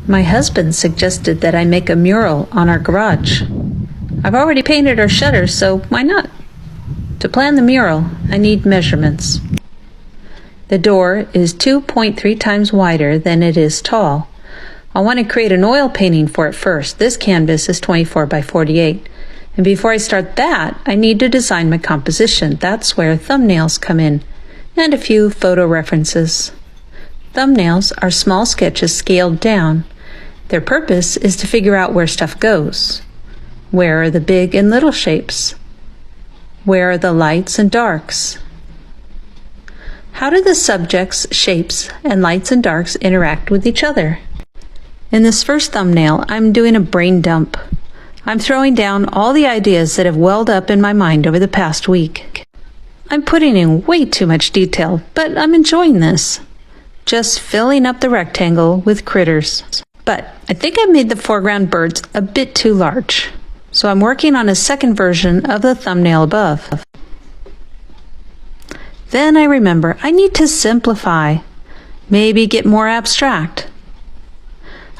My husband suggested that I make a mural on our garage. I've already painted our shutters, so why not? To plan the mural, I need measurements. The door is 2.3 times wider than it is tall. I want to create an oil painting for it first. This canvas is 24 by 48. And before I start that, I need to design my composition. That's where thumbnails come in, and a few photo references. Thumbnails are small sketches scaled down. Their purpose is to figure out where stuff goes. Where are the big and little shapes? Where are the lights and darks? How do the subjects, shapes, and lights and darks interact with each other? In this first thumbnail, I'm doing a brain dump. I'm throwing down all the ideas that have welled up in my mind over the past week. I'm putting in way too much detail, but I'm enjoying this. Just filling up the rectangle with critters. But I think I made the foreground birds a bit too large. So I'm working on a second version of the thumbnail above. Then I remember I need to simplify, maybe get more abstract.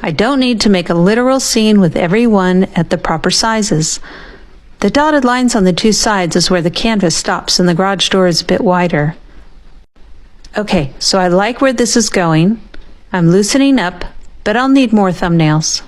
I don't need to make a literal scene with everyone at the proper sizes. The dotted lines on the two sides is where the canvas stops and the garage door is a bit wider. Okay, so I like where this is going. I'm loosening up, but I'll need more thumbnails.